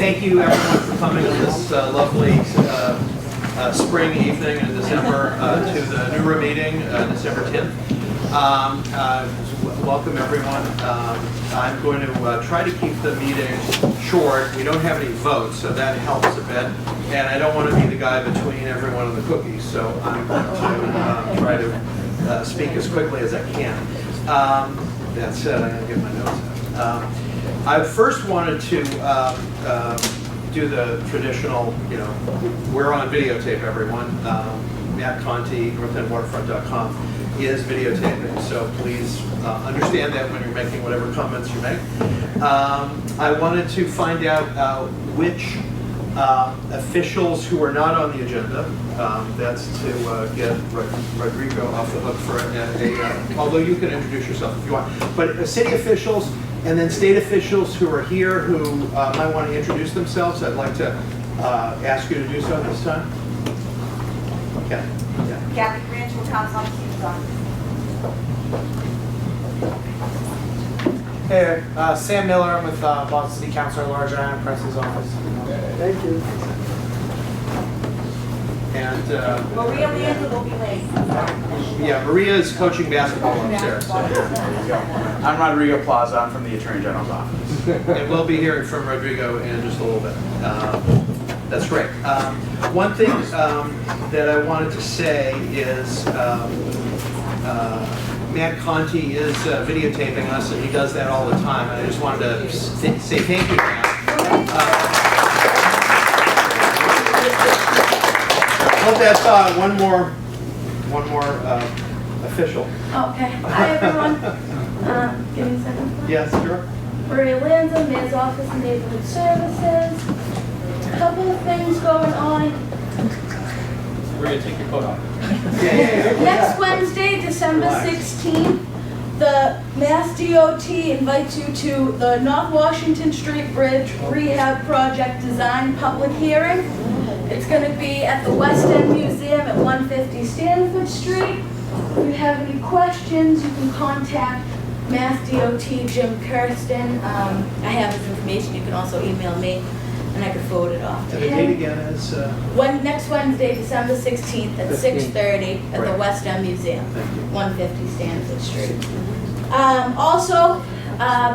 Thank you everyone for coming on this lovely spring evening in December to the NEWRA meeting, December 10th. Welcome everyone. I'm going to try to keep the meeting short. We don't have any votes, so that helps a bit. And I don't want to be the guy between everyone and the cookies, so I'm going to try to speak as quickly as I can. That said, I'm going to get my notes out. I first wanted to do the traditional, we're on videotape, everyone. Matt Conti, NorthEndWaterfront.com is videotaping, so please understand that when you're making whatever comments you make. I wanted to find out which officials who are not on the agenda, that's to get Rodrigo off the hook for although you can introduce yourself if you want, but city officials and then state officials who are here who might want to introduce themselves. I'd like to ask you to do so this time. Okay. Yeah. Kathy Branch will come on Hey, Sam Miller. I'm with Boston City Council, Large Island Press's office. Thank you. And Maria Leander will be late. yeah, Maria is coaching basketball upstairs. So. I'm Rodrigo Plaza. I'm from the Attorney General's office. And we'll be hearing from Rodrigo in just a little bit. That's great. One thing that I wanted to say is Matt Conti is videotaping us, and he does that all the time. And I just wanted to say thank you, Matt. Well, that's one more official. Okay. Hi, everyone. Give me a second. Yes, sure. Maria Lanza, Mayor's Office of Neighborhood Services. A couple of things going on. Maria, take your coat off. Next Wednesday, December 16th, the Mass DOT invites you to the North Washington Street Bridge Rehab Project Design Public Hearing. It's going to be at the West End Museum at 150 Stanford Street. If you have any questions, you can contact Mass DOT Jim Kirsten. I have his information. You can also email me, and I can forward it off to And the him. date again is? Next Wednesday, December 16th at 6:30 at the West End Museum, 150 Stanford Street. Also,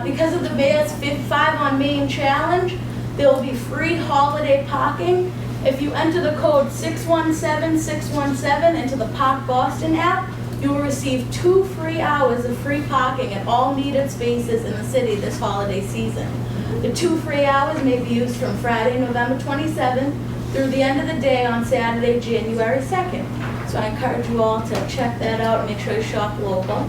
because of the Mayor's 5 on Main Challenge, there will be free holiday parking. If you enter the code 617617 into the Park Boston app, you will receive 2 free hours of free parking at all needed spaces in the city this holiday season. The 2 free hours may be used from Friday, November 27th through the end of the day on Saturday, January 2nd. So I encourage you all to check that out and make sure you shop local.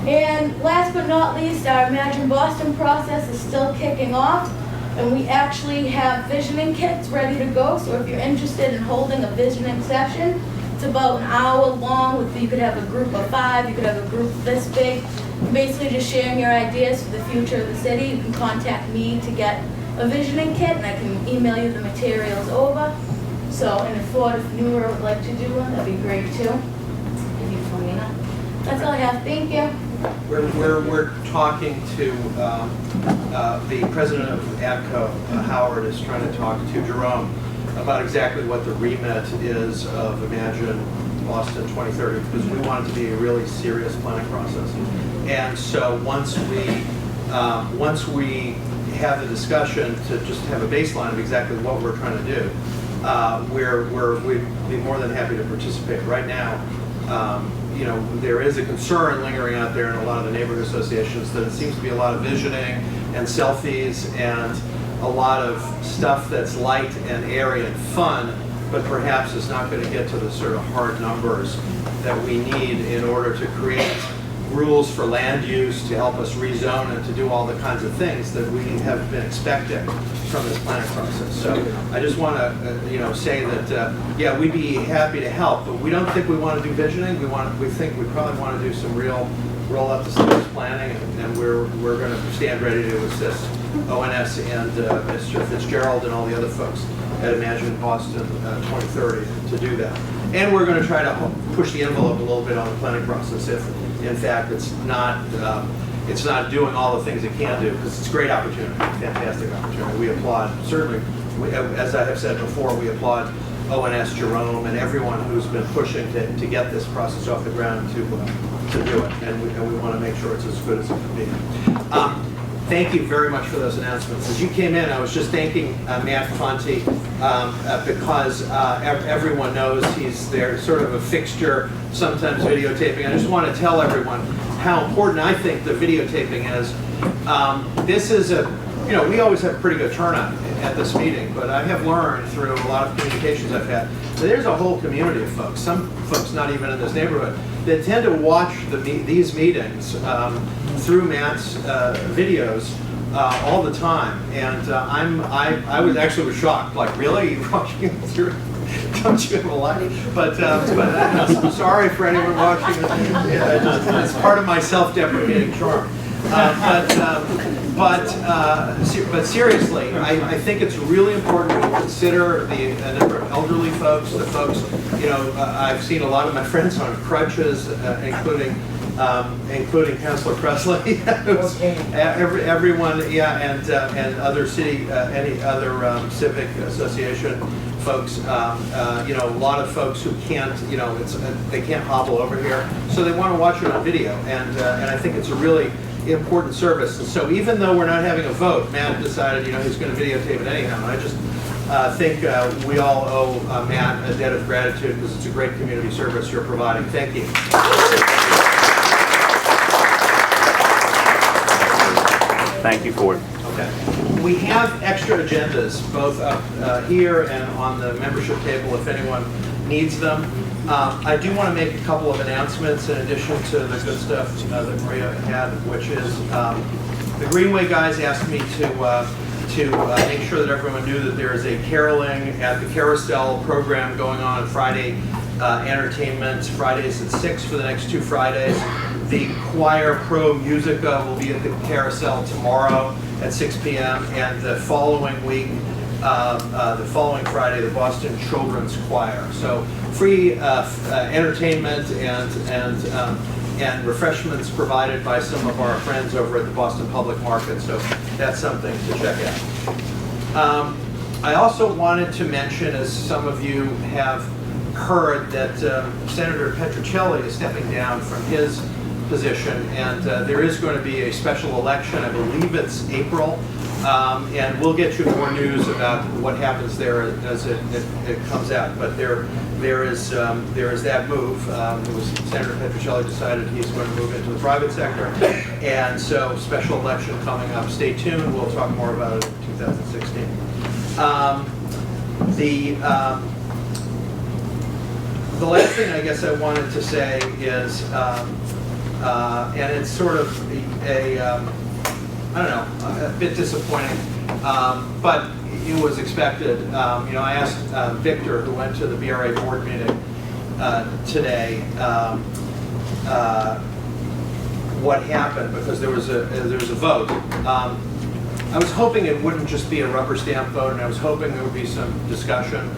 And last but not least, our Imagine Boston process is still kicking off. And we actually have visioning kits ready to go. So if you're interested in holding a visioning session, it's about an hour long. You could have a group of 5, you could have a group this big. Basically just sharing your ideas for the future of the city. You can contact me to get a visioning kit, and I can email you the materials over. So, and if NEWRA would like to do one, that'd be great too. If you phone me up. That's all I have. Thank you. We're talking to the president of ABCO, Howard, is trying to talk to Jerome about exactly what the remit is of Imagine Boston 2030, because we want it to be a really serious planning process. And so once we have the discussion to just have a baseline of exactly what we're trying to do, we'd be more than happy to participate. Right now, there is a concern lingering out there in a lot of the neighborhood associations that it seems to be a lot of visioning and selfies and a lot of stuff that's light and airy and fun, but perhaps is not going to get to the sort of hard numbers that we need in order to create rules for land use, to help us rezone and to do all the kinds of things that we have been expecting from this planning process. So I just want to say that yeah, we'd be happy to help, but we don't think we want to do visioning. We think we probably want to do some real roll up the sleeves planning, and we're going to stand ready to assist ONS and Mr. Fitzgerald and all the other folks at Imagine Boston 2030 to do that. And we're going to try to push the envelope a little bit on the planning process if, in fact, it's not it's not doing all the things it can do, because it's a great opportunity, fantastic opportunity. We applaud, certainly, as I have said before, we applaud ONS, Jerome, and everyone who's been pushing to get this process off the ground to do it, and we want to make sure it's as good as it can be. Thank you very much for those announcements. As you came in, I was just thanking Matt Conti because everyone knows he's there, sort of a fixture, sometimes videotaping. I just want to tell everyone how important I think the videotaping is. This is we always have a pretty good turnout at this meeting, but I have learned through a lot of communications I've had that there's a whole community of folks, some folks not even in this neighborhood, that tend to watch these meetings through Matt's videos all the time, and I was shocked. Like, really, you're watching it through? Don't you have a life? But I'm sorry for anyone watching it. Yeah, it's part of my self-deprecating charm. But seriously, I think it's really important to consider the number of elderly folks, the folks, I've seen a lot of my friends on crutches, including Councilor Presley, everyone, and other city, any other civic association folks, a lot of folks who can't, they can't hobble over here, so they want to watch it on video, and I think it's a really important service. And so even though we're not having a vote, Matt decided, he's going to videotape it anyhow. And I just think we all owe Matt a debt of gratitude because it's a great community service you're providing. Thank you. Thank you, Ford. Okay. We have extra agendas both up here and on the membership table if anyone needs them. I do want to make a couple of announcements in addition to the good stuff that Maria had, which is the Greenway guys asked me to make sure that everyone knew that there is a caroling at the Carousel program going on Friday entertainment, Fridays at 6 for the next 2 Fridays. The Choir Pro Musica will be at the Carousel tomorrow at 6 p.m. and the following week, the following Friday, the Boston Children's Choir. So free entertainment and refreshments provided by some of our friends over at the Boston Public Market. So that's something to check out. I also wanted to mention, as some of you have heard, that Senator Petrocelli is stepping down from his position, and there is going to be a special election. I believe it's April. And we'll get you more news about what happens there as it comes out. But there is that move. Senator Petrocelli decided he's going to move into the private sector, and so special election coming up. Stay tuned. We'll talk more about it in 2016. The last thing I guess I wanted to say is, and it's sort of a bit disappointing, but it was expected. I asked Victor, who went to the BRA board meeting today, what happened, because there was a vote. I was hoping it wouldn't just be a rubber stamp vote, and I was hoping there would be some discussion,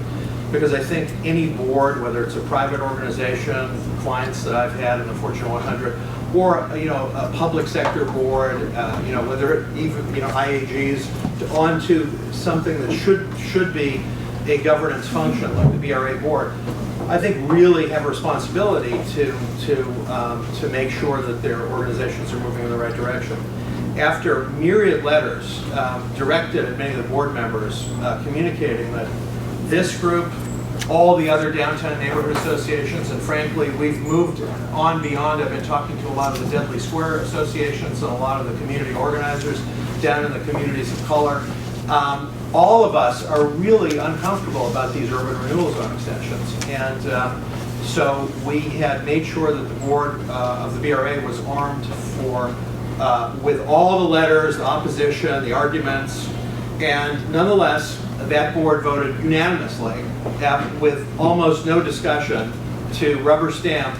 because I think any board, whether it's a private organization, clients that I've had in the Fortune 100, or a public sector board, whether it even IAGs, onto something that should be a governance function like the BRA board, I think really have a responsibility to make sure that their organizations are moving in the right direction. After myriad letters directed at many of the board members communicating that this group, all the other downtown neighborhood associations, and frankly, we've moved on beyond. I've been talking to a lot of the Dudley Square associations and a lot of the community organizers down in the communities of color. All of us are really uncomfortable about these urban renewal zone extensions. And so we had made sure that the board of the BRA was armed with all the letters, the opposition, the arguments, and nonetheless, that board voted unanimously, with almost no discussion, to rubber stamp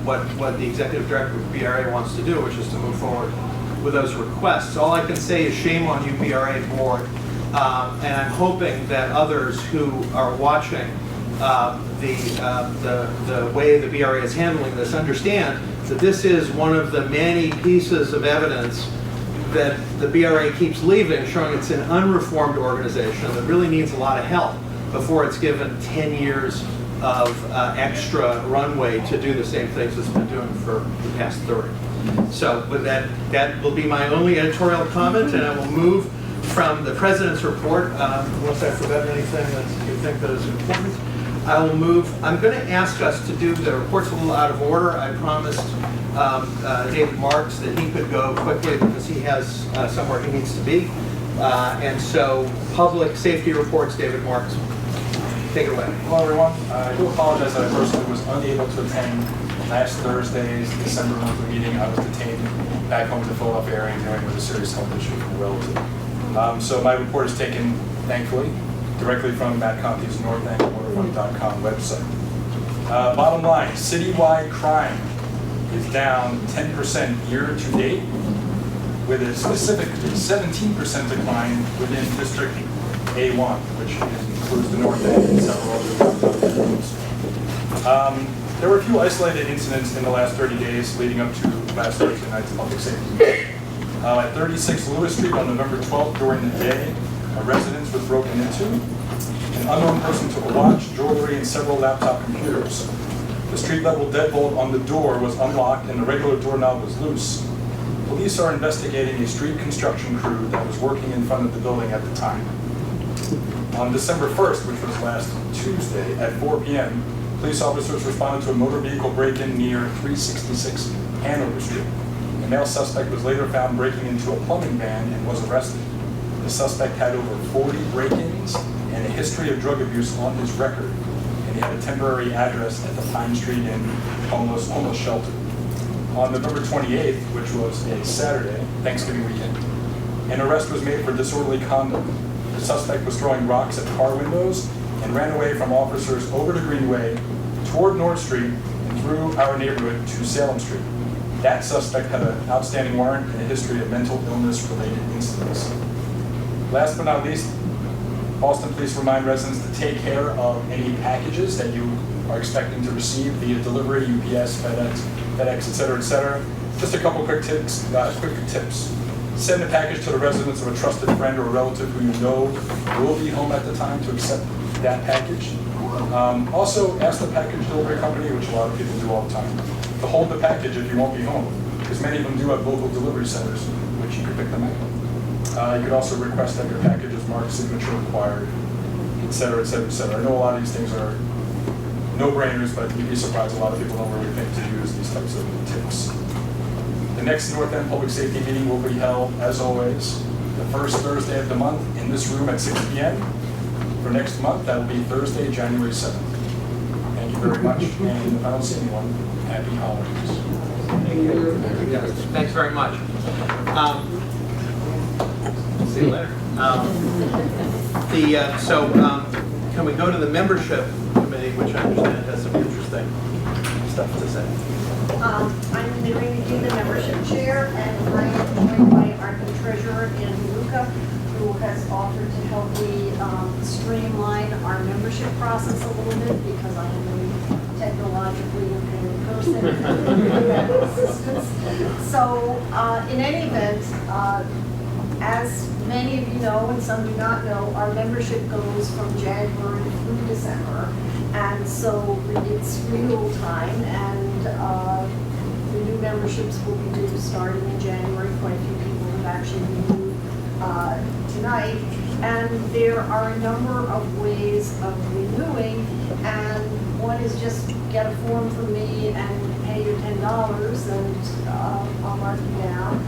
what the executive director of BRA wants to do, which is to move forward with those requests. All I can say is shame on you, BRA board, and I'm hoping that others who are watching the way the BRA is handling this, understand that this is one of the many pieces of evidence that the BRA keeps leaving, showing it's an unreformed organization that really needs a lot of help before it's given 10 years of extra runway to do the same things it's been doing for the past 30. So with that, that will be my only editorial comment, and I will move from the President's report, unless I've forgotten anything that you think that is important. I will move. I'm going to ask us to do the reports a little out of order. I promised David Marks that he could go quickly because he has somewhere he needs to be. And so, public safety reports, David Marks. Take it away. Hello, everyone. I do apologize that I personally was unable to attend last Thursday's December monthly meeting. I was detained back home in the Philadelphia area dealing with a serious health issue from a relative. So my report is taken, thankfully, directly from Matt Conti's NorthEndWaterfront.com website. Bottom line, citywide crime is down 10% year to date, with a specific 17% decline within District A1, which includes the North End and several other neighborhoods. There were a few isolated incidents in the last 30 days leading up to last Thursday night's public safety. At 36 Lewis Street on November 12th during the day, a residence was broken into. An unknown person took a watch, jewelry, and several laptop computers. The street-level deadbolt on the door was unlocked and the regular doorknob was loose. Police are investigating a street construction crew that was working in front of the building at the time. On December 1st, which was last Tuesday, at 4 p.m., police officers responded to a motor vehicle break-in near 366 Hanover Street. A male suspect was later found breaking into a plumbing van and was arrested. The suspect had over 40 break-ins and a history of drug abuse on his record, and he had a temporary address at the Pine Street Inn homeless shelter. On November 28th, which was a Saturday, Thanksgiving weekend, an arrest was made for disorderly conduct. The suspect was throwing rocks at car windows and ran away from officers over the Greenway toward North Street and through our neighborhood to Salem Street. That suspect had an outstanding warrant and a history of mental illness-related incidents. Last but not least, Boston Police remind residents to take care of any packages that you are expecting to receive via delivery, UPS, FedEx, et cetera, Just a couple quick tips. Send a package to the residence of a trusted friend or a relative who you know will be home at the time to accept that package. Also, ask the package delivery company, which a lot of people do all the time, to hold the package if you won't be home, because many of them do have local delivery centers, which you can pick them at. You could also request that your package is marked signature required, et cetera. I know a lot of these things are no-brainers, but you'd be surprised a lot of people don't really think to use these types of tips. The next North End Public Safety meeting will be held, as always, the first Thursday of the month in this room at 6 p.m. For next month, that will be Thursday, January 7th. Thank you very much, and if I don't see anyone, happy holidays. Thank you. Yes, thanks very much. See you later. Can we go to the membership committee, which I understand has some interesting stuff to say? I'm going to do the membership chair, and I am joined by our new treasurer, Andy Luca, who has offered to help me streamline our membership process a little bit, because I am very technologically impaired person. So, in any event, as many of you know, and some do not know, our membership goes from January through December. And so it's renewal time, and the new memberships will be due starting in January. Quite a few people have actually renewed tonight. And there are a number of ways of renewing, and one is just get a form from me and pay your $10, and I'll mark you down.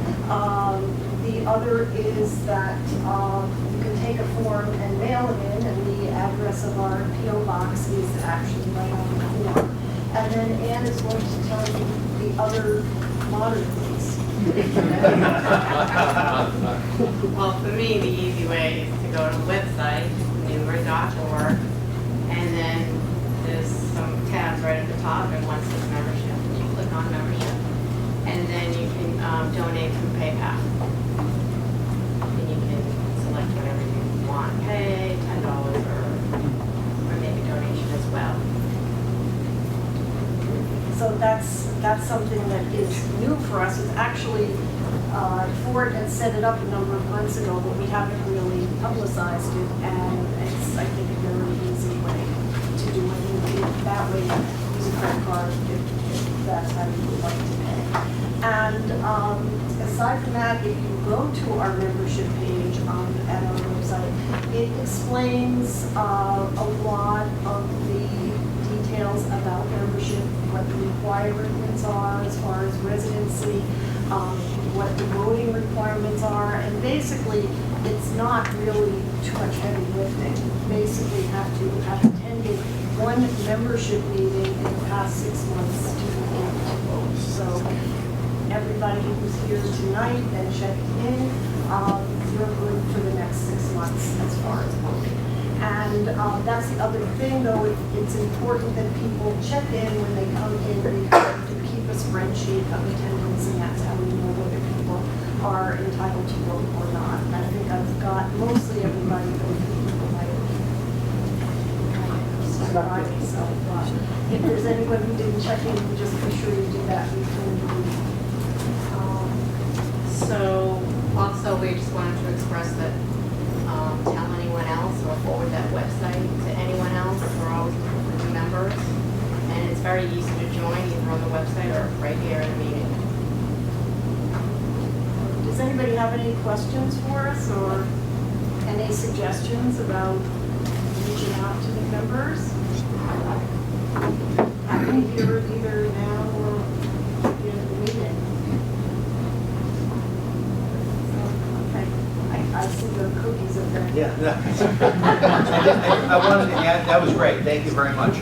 The other is that you can take a form and mail it in, and the address of our P.O. box is actually right on the form. And then Ann is going to tell you the other modern ways. Well, for me, the easy way is to go to the website, NEWRA.org, and then there's some tabs right at the top, and one says membership. You click on membership, and then you can donate through PayPal. And you can select whatever you want, pay $10 or make a donation as well. is new for us. It's actually, Ford had set it up a number of months ago, but we haven't really publicized it, and it's, I think, a very easy way to do it. And that way, use a credit card if that's how you would like to pay. And aside from that, if you go to our membership page at our website, it explains a lot of the details about membership, what the requirements are as far as residency, what the voting requirements are, and basically, it's not really too much heavy lifting. You basically have to have attended one membership meeting in the past 6 months to be able to vote. So everybody who's here tonight and checked in, you're good for the next 6 months as far as voting. And that's the other thing, though, it's important that people check in when they come in. We have to keep a spreadsheet of attendance, and that's how we know whether people are entitled to vote or not. And I think I've got mostly everybody voting. So if there's anyone who didn't check in, just be sure you do that before you leave. So also, we just wanted to express that, tell anyone else or forward that website to anyone else. We're always looking for new members. And it's very easy to join either on the website or right here in the meeting. Does anybody have any questions for us or any suggestions about reaching out to the members? Happy to hear it either now or at the end of the meeting. Okay, I see the cookies up there. Yeah, no. I wanted to add, that was great, thank you very much.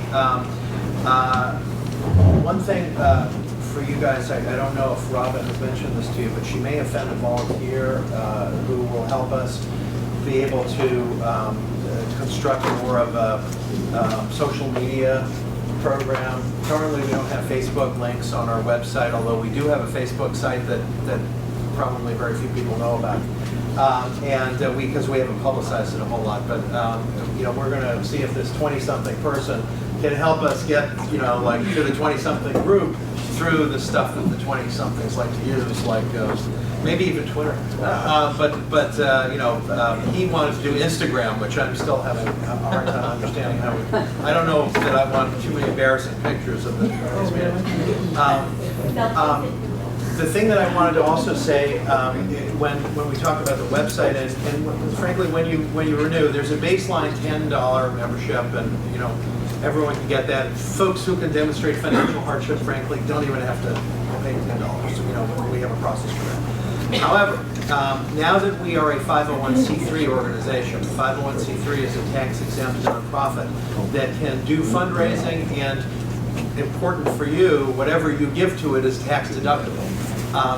One thing for you guys, I don't know if Robin has mentioned this to you, but she may have found a volunteer who will help us be able to construct more of a social media program. Currently, we don't have Facebook links on our website, although we do have a Facebook site that probably very few people know about. Because we haven't publicized it a whole lot, but we're going to see if this 20-something person can help us get like to the 20-something group through the stuff that the 20-somethings like to use, like maybe even Twitter. He wanted to do Instagram, which I'm still having a hard time understanding how. I don't know that I want too many embarrassing pictures of these meetings. The thing that I wanted to also say, when we talk about the website, and frankly, when you renew, there's a baseline $10 membership, and everyone can get that. Folks who can demonstrate financial hardship, frankly, don't even have to pay $10. We have a process for that. However, now that we are a 501c3 organization, 501c3 is a tax-exempt nonprofit that can do fundraising, and important for you, whatever you give to it is tax deductible.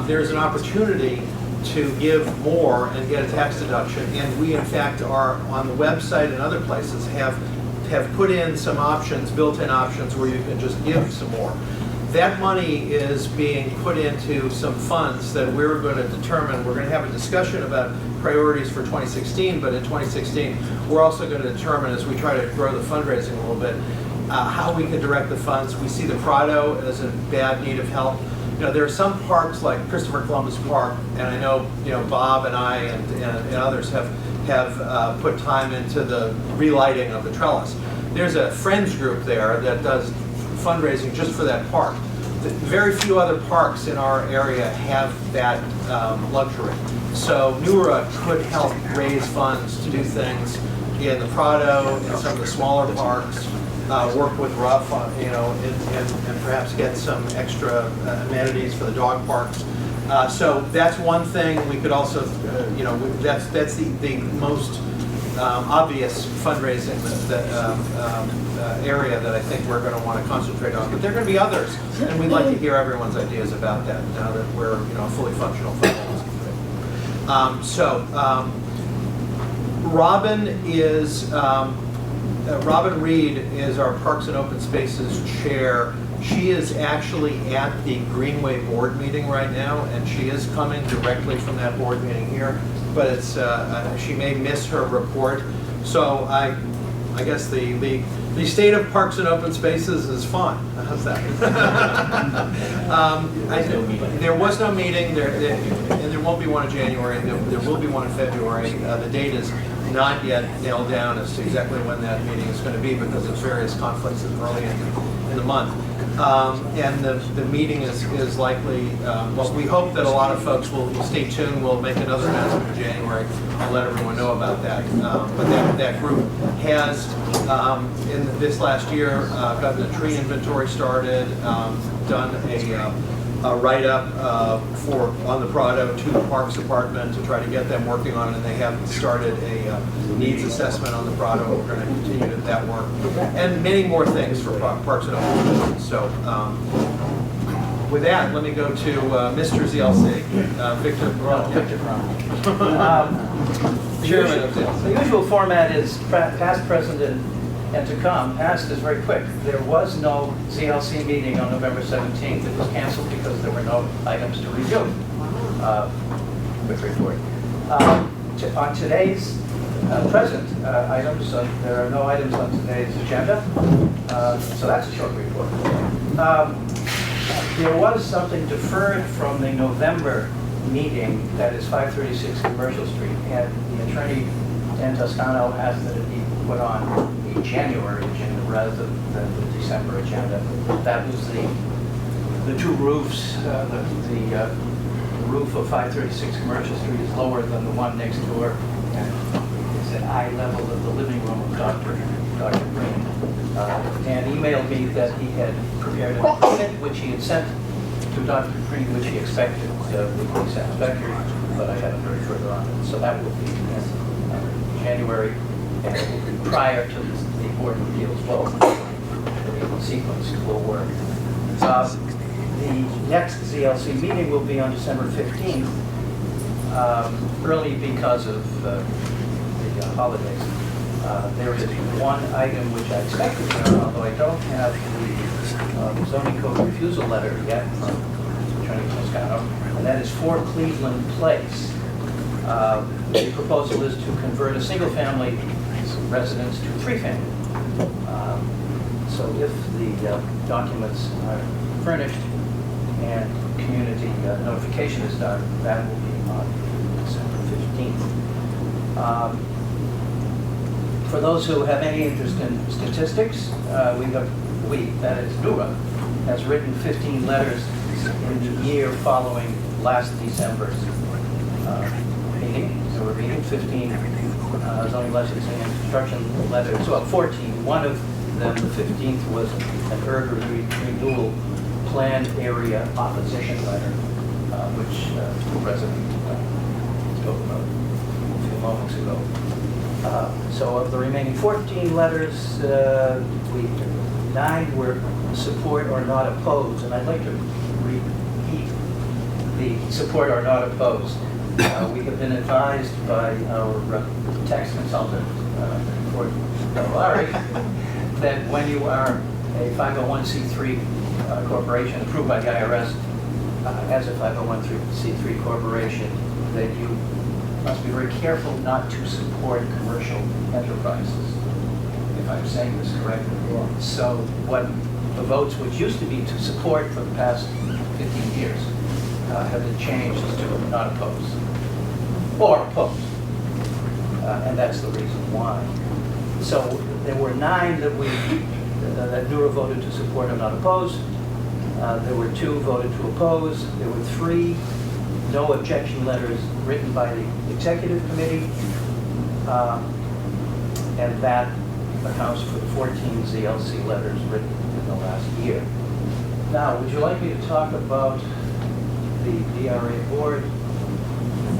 There's an opportunity to give more and get a tax deduction, and we in fact are on the website and other places have put in some options, built-in options where you can just give some more. That money is being put into some funds that we're going to determine. We're going to have a discussion about priorities for 2016, but in 2016 we're also going to determine, as we try to grow the fundraising a little bit, how we can direct the funds. We see the Prado as in bad need of help. There are some parks like Christopher Columbus Park, and I know Bob and I and others have put time into the relighting of the trellis. There's a friends group there that does fundraising just for that park. Very few other parks in our area have that luxury. So NEWRA could help raise funds to do things in the Prado, in some of the smaller parks, work with Ruff, and perhaps get some extra amenities for the dog parks. So that's one thing. We could also, that's the most obvious fundraising area that I think we're going to want to concentrate on. But there are going to be others, and we'd like to hear everyone's ideas about that now that we're fully functional. Robin Reed is our Parks and Open Spaces chair. She is actually at the Greenway board meeting right now, and she is coming directly from that board meeting here. But it's she may miss her report, so I guess the The state of parks and open spaces is fun. How's that? There was no meeting, and there won't be one in January. There will be one in February. The date is not yet nailed down as to exactly when that meeting is going to be because of various conflicts early in the month. And the meeting is likely, well, we hope that a lot of folks will stay tuned. We'll make another announcement in January and let everyone know about that. But that group has, in this last year, gotten a tree inventory started, done a write-up on the Prado to the Parks Department to try to get them working on it, and they have started a needs assessment on the Prado. We're going to continue that work, and many more things for Parks and Open. So with that, let me go to Mr. ZLC, Victor Perron. Chairman of ZLC. The usual format is past, present, and to come. Past is very quick. There was no ZLC meeting on November 17th. It was canceled because there were no items to review. Quick report. On today's present items, there are no items on today's agenda. So that's a short report. There was something deferred from the November meeting, that is 536 Commercial Street, and the attorney Dan Toscano asked that it be put on the January agenda rather than the December agenda. That was the two roofs. The roof of 536 Commercial Street is lower than the one next door, and it's at eye level of the living room of Dr. Green. And emailed me that he had prepared an agreement which he had sent to Dr. Green, which he expected would be satisfactory, but I haven't heard further on it. So that will be in January, and it will be prior to the Board of Appeals vote. The sequence will work. The next ZLC meeting will be on December 15th, early because of the holidays. There is one item which I expected to, although I don't have the zoning code refusal letter yet from Attorney Toscano, and that is for Cleveland Place. The proposal is to convert a single-family residence to three-family. So if the documents are furnished and community notification is done, that will be on December 15th. For those who have any interest in statistics, that is NEWRA, has written 15 letters in the year following last December's meeting. So we're reading 15 zoning licensing and construction letters, well, 14. One of them, the 15th, was an urban renewal planned area opposition letter, which the President spoke about a few moments ago. So of the remaining 14 letters, 9 were support or not opposed, and I'd like to repeat the support or not opposed. We have been advised by our tax consultant, Ford Bellari, that when you are a 501c3 corporation approved by the IRS as a 501c3 corporation, that you must be very careful not to support commercial enterprises, if I'm saying this correctly. So what the votes which used to be to support for the past 15 years have been changed to not oppose, or oppose, and that's the reason why. So there were 9 that that NEWRA voted to support or not oppose. There were 2 voted to oppose. There were 3 no objection letters written by the executive committee, and that accounts for the 14 ZLC letters written in the last year. Now, would you like me to talk about the DRA board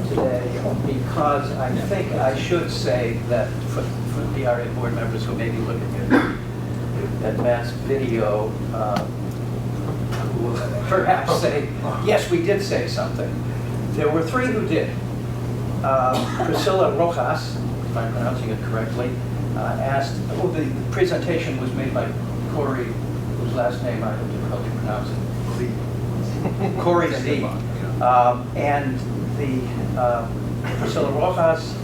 today? Because I think I should say that for DRA board members who may be looking at Matt's video, who will perhaps say, yes, we did say something. There were 3 who did. Priscilla Rojas, if I'm pronouncing it correctly, asked, the presentation was made by Corey, whose last name I have difficulty pronouncing. Corey Z. And Priscilla Rojas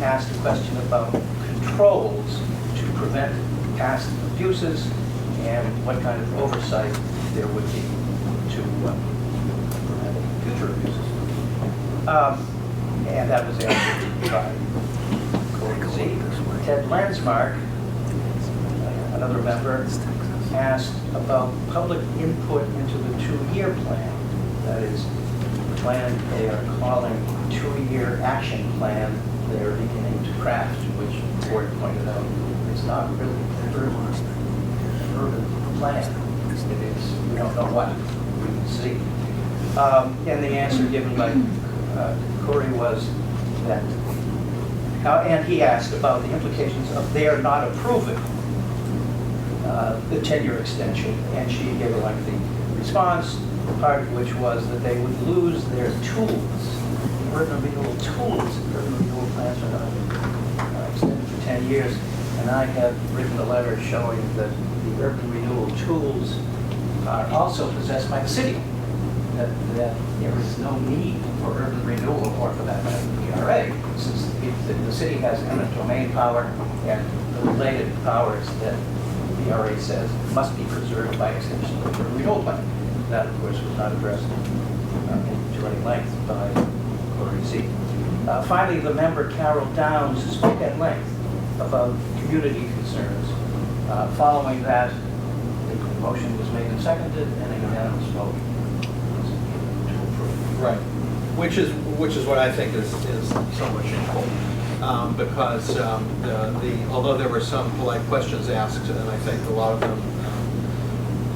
asked a question about controls to prevent past abuses and what kind of oversight there would be to prevent future abuses. And that was answered by Corey Z. Ted Landsmark, another member, asked about public input into the 2-year plan. That is, the plan they are calling 2-year action plan they are beginning to craft, which the board pointed out is not really an urban plan. It is, we don't know what we can see. And the answer given by Corey was that, and he asked about the implications of their not approving the 10-year extension, and she gave a lengthy response, part of which was that they would lose their tools, urban renewal tools. Urban renewal plans are not extended for 10 years, and I have written a letter showing that the urban renewal tools are also possessed by the city, that there is no need for urban renewal, or for that matter, the BRA, since the city has eminent domain power and the related powers that the BRA says must be preserved by extension of the urban renewal plan. That, of course, was not addressed to any length by Corey Z. Finally, the member Carol Downs spoke at length about community concerns. Following that, the motion was made and seconded, and a unanimous vote was to approve. Right, which is what I think is somewhat shameful, because although there were some polite questions asked, and I think a lot of them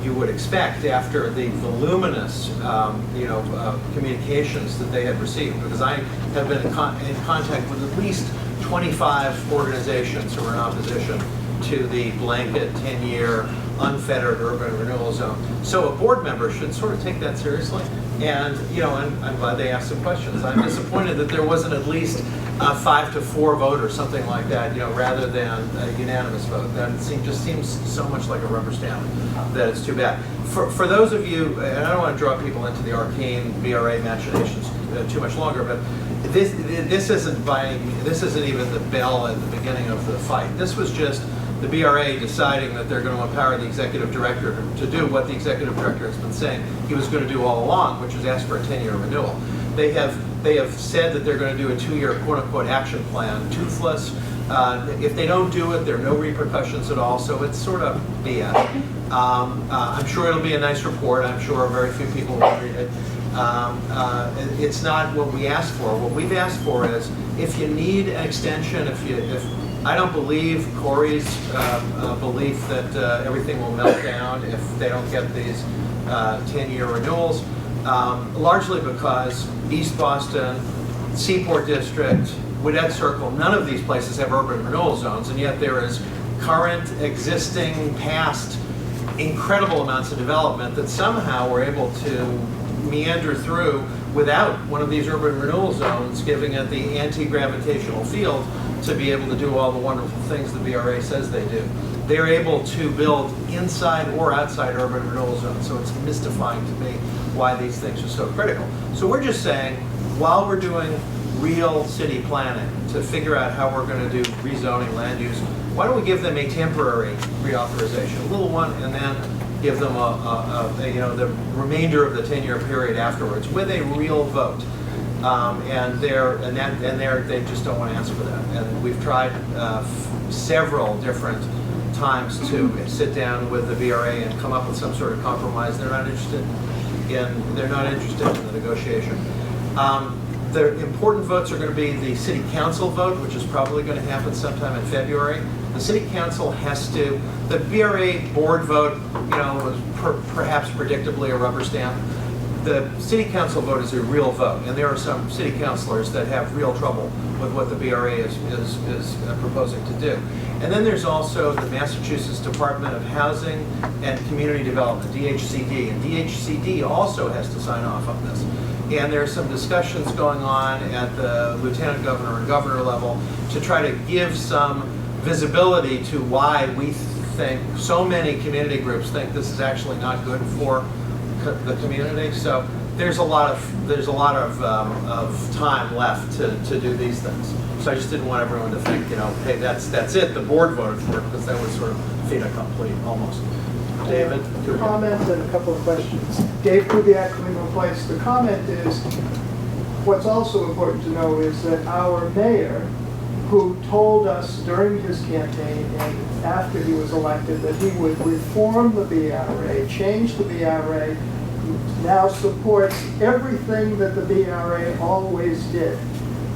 you would expect after the voluminous communications that they had received, because I have been in contact with at least 25 organizations who are in opposition to the blanket 10-year unfettered urban renewal zone. So a board member should sort of take that seriously. And I'm glad they asked some questions. I'm disappointed that there wasn't at least a 5-4 vote or something like that, rather than a unanimous vote. That just seems so much like a rubber stamp that it's too bad. For those of you, and I don't want to draw people into the arcane BRA machinations too much longer, but this isn't even the bell at the beginning of the fight. This was just the BRA deciding that they're going to empower the executive director to do what the executive director has been saying he was going to do all along, which is ask for a 10-year renewal. They have said that they're going to do a 2-year quote-unquote action plan, toothless. If they don't do it, there are no repercussions at all, so it's sort of BS. I'm sure it'll be a nice report. I'm sure very few people will read it. It's not what we asked for. What we've asked for is, if you need an extension, if I don't believe Corey's belief that everything will melt down if they don't get these 10-year renewals, largely because East Boston, Seaport District, Widet Circle, none of these places have urban renewal zones, and yet there is current, existing, past, incredible amounts of development that somehow we're able to meander through without one of these urban renewal zones giving it the anti-gravitational field to be able to do all the wonderful things the BRA says they do. They're able to build inside or outside urban renewal zones, so it's mystifying to me why these things are so critical. So we're just saying, while we're doing real city planning to figure out how we're going to do rezoning land use, why don't we give them a temporary reauthorization, a little one, and then give them the remainder of the 10-year period afterwards with a real vote. They just don't want to answer for that. And we've tried several different times to sit down with the BRA and come up with some sort of compromise. They're not interested in the negotiation. The important votes are going to be the city council vote, which is probably going to happen sometime in February. The city council has to. The BRA board vote, was perhaps predictably a rubber stamp. The city council vote is a real vote, and there are some city councilors that have real trouble with what the BRA is proposing to do. And then there's also the Massachusetts Department of Housing and Community Development, DHCD, and DHCD also has to sign off on this. And there are some discussions going on at the lieutenant governor and governor level to try to give some visibility to why we think so many community groups think this is actually not good for the community. So there's a lot of time left to do these things. So I just didn't want everyone to think, you know, hey, that's it. The board voted for it, because that was sort of fait accompli almost. David? Two comments and a couple of questions. Dave Kubiak, Cleveland Place. The comment is, what's also important to know is that our mayor, who told us during his campaign and after he was elected that he would reform the BRA, change the BRA, now supports everything that the BRA always did.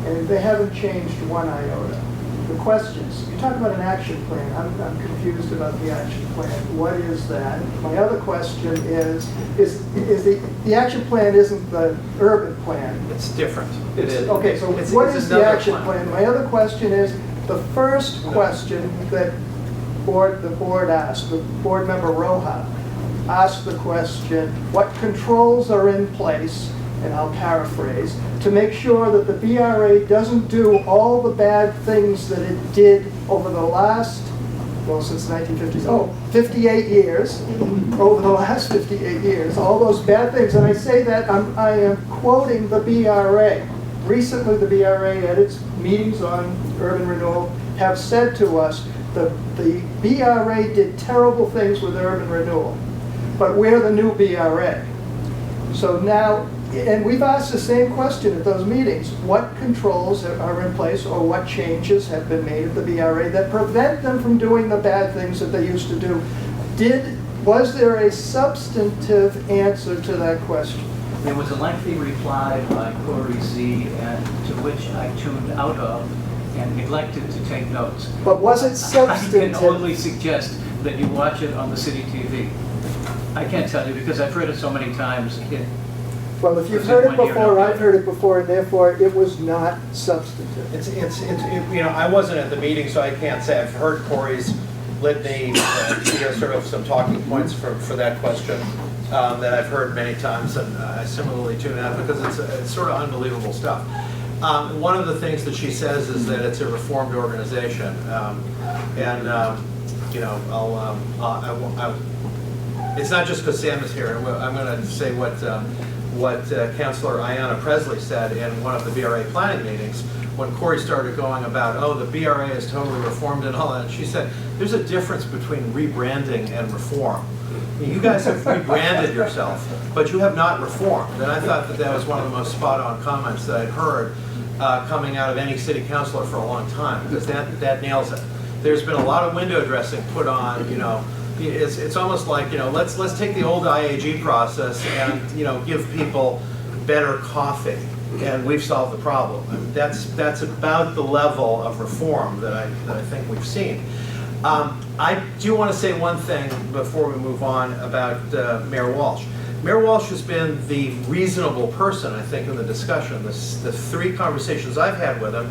And they haven't changed one iota. The questions, you talk about an action plan. I'm confused about the action plan. What is that? My other question is the action plan isn't the urban plan. It's different. It is. Okay, so what is the action plan? My other question is, the first question that the board asked, the board member Roja asked the question, what controls are in place, and I'll paraphrase, to make sure that the BRA doesn't do all the bad things that it did over the last, well, since the 1950s, 58 years, over the last 58 years, all those bad things. And I say that, I am quoting the BRA. Recently, the BRA at its meetings on urban renewal have said to us that the BRA did terrible things with urban renewal, but we're the new BRA. So now, and we've asked the same question at those meetings. What controls are in place, or what changes have been made at the BRA that prevent them from doing the bad things that they used to do? Was there a substantive answer to that question? There was a lengthy reply by Corey Z, and to which I tuned out of and neglected to take notes. But was it substantive? I can only suggest that you watch it on the city TV. I can't tell you because I've heard it so many times. Well, if you've heard it before, I've heard it before, and therefore it was not substantive. It's you know, I wasn't at the meeting, so I can't say. I've heard Corey's litany, you know, sort of some talking points for that question that I've heard many times, and I similarly tune out because it's sort of unbelievable stuff. One of the things that she says is that it's a reformed organization, and you know, it's not just because Sam is here. I'm going to say what Councilor Ayanna Presley said in one of the BRA planning meetings when Corey started going about, oh, the BRA is totally reformed and all that. And she said, there's a difference between rebranding and reform. I mean, you guys have rebranded yourself, but you have not reformed. And I thought that was one of the most spot-on comments that I'd heard coming out of any city councilor for a long time, because that nails it. There's been a lot of window dressing put on, you know. It's almost like, you know, let's take the old IAG process and, you know, give people better coffee, and we've solved the problem. I mean, that's about the level of reform that I think we've seen. I do want to say one thing before we move on about Mayor Walsh. Mayor Walsh has been the reasonable person, I think, in the discussion. The three conversations I've had with him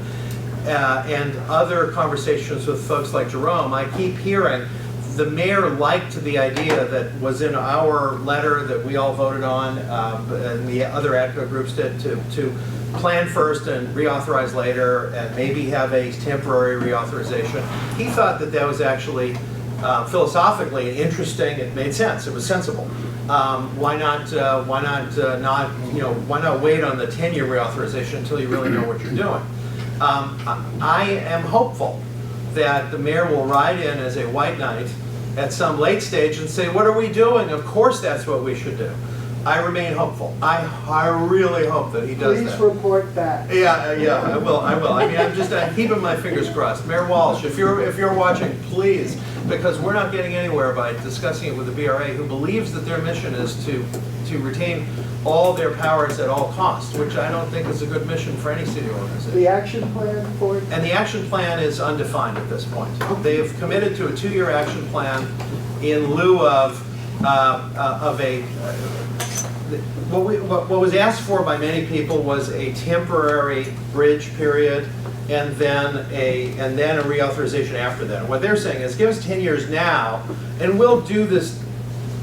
and other conversations with folks like Jerome, I keep hearing the mayor liked the idea that was in our letter that we all voted on, and the other ADCO groups did, to plan first and reauthorize later, and maybe have a temporary reauthorization. He thought that was actually philosophically interesting. It made sense. It was sensible. Why not wait on the 10-year reauthorization until you really know what you're doing? I am hopeful that the mayor will ride in as a white knight at some late stage and say, what are we doing? Of course that's what we should do. I remain hopeful. I really hope that he does that. Please report back. Yeah, I will. I mean, I'm keeping my fingers crossed. Mayor Walsh, if you're watching, please, because we're not getting anywhere by discussing it with the BRA, who believes that their mission is to retain all their powers at all costs, which I don't think is a good mission for any city organization. The action plan for it? And the action plan is undefined at this point. They have committed to a 2-year action plan in lieu of what was asked for by many people was a temporary bridge period and then a reauthorization after that. And what they're saying is, give us 10 years now, and we'll do this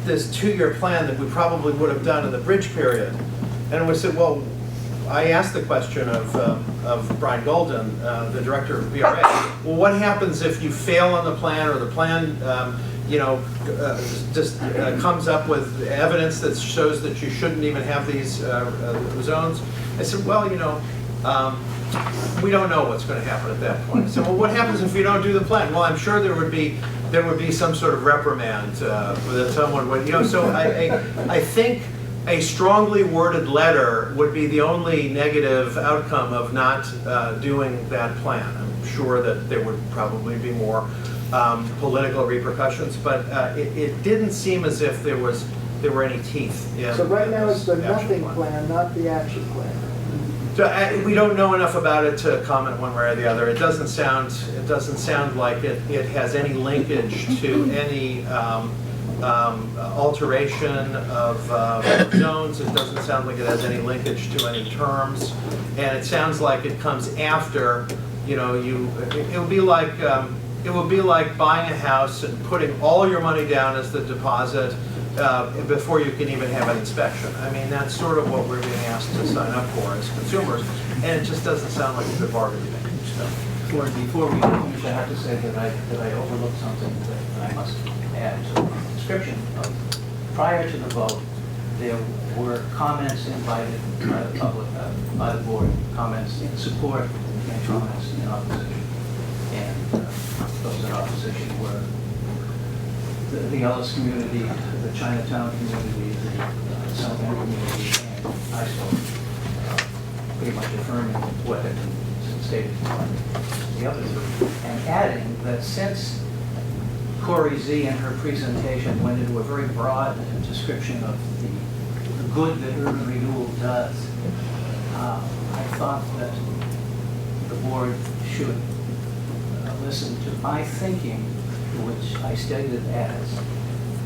2-year plan that we probably would have done in the bridge period. And we said, well, I asked the question of Brian Golden, the director of BRA. Well, what happens if you fail on the plan, or the plan, just comes up with evidence that shows that you shouldn't even have these zones? I said, well, we don't know what's going to happen at that point. I said, well, what happens if you don't do the plan? Well, I'm sure there would be some sort of reprimand that someone would, So I think a strongly worded letter would be the only negative outcome of not doing that plan. I'm sure that there would probably be more political repercussions, but it didn't seem as if there were any teeth in. So right now it's the action nothing plan, not the action plan. So we don't know enough about it to comment one way or the other. It doesn't sound like it has any linkage to any alteration of zones. It doesn't sound like it has any linkage to any terms, and it sounds like it comes after. It would be like buying a house and putting all your money down as the deposit before you can even have an inspection. I mean, that's sort of what we're being asked to sign up for as consumers, and it just doesn't sound like a good bargain to me. Before we finish, I have to say that I overlooked something that I must add to the description. Prior to the vote, there were comments invited by the public, by the board, comments in support and comments in opposition. And those in opposition were the Ellis community, the Chinatown community, the South End community, and I spoke pretty much affirming what had been stated by the other three, and adding that since Corey Z in her presentation went into a very broad description of the good that urban renewal does, I thought that the board should listen to my thinking, which I stated as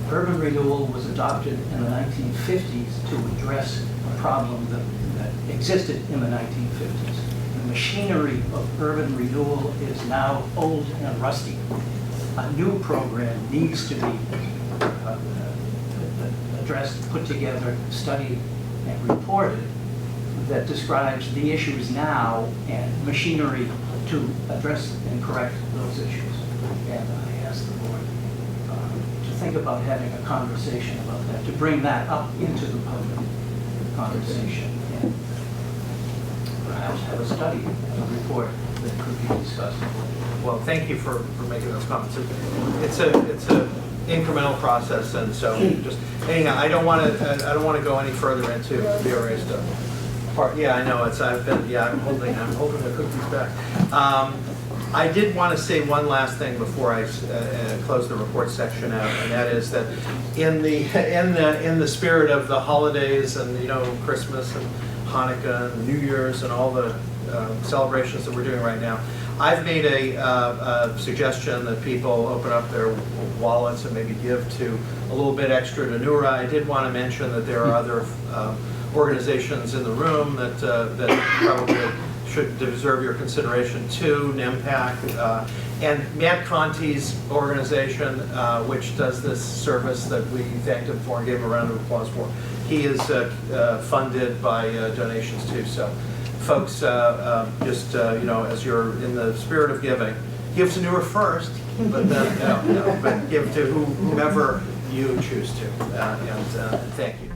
urban renewal was adopted in the 1950s to address a problem that existed in the 1950s. The machinery of urban renewal is now old and rusty. A new program needs to be addressed, put together, studied, and reported that describes the issues now and machinery to address and correct those issues. And I asked the board to think about having a conversation about that, to bring that up into the public conversation, and perhaps have a study, a report that could be discussed. Well, thank you for making those comments. It's a incremental process, and so just anyhow, I don't want to go any further into the BRA stuff. Yeah, I know. I'm holding the cookies back. I did want to say one last thing before I close the report section out, and that is that in the spirit of the holidays and Christmas and Hanukkah and New Year's and all the celebrations that we're doing right now, I've made a suggestion that people open up their wallets and maybe give to a little bit extra to NEWRA. I did want to mention that there are other organizations in the room that probably should deserve your consideration too. NEMPAC and Matt Conti's organization, which does this service that we thanked him for and gave him a round of applause for. He is funded by donations too. So, folks, just as you're in the spirit of giving, give to NEWRA first, but then but give to whomever you choose to. And thank you.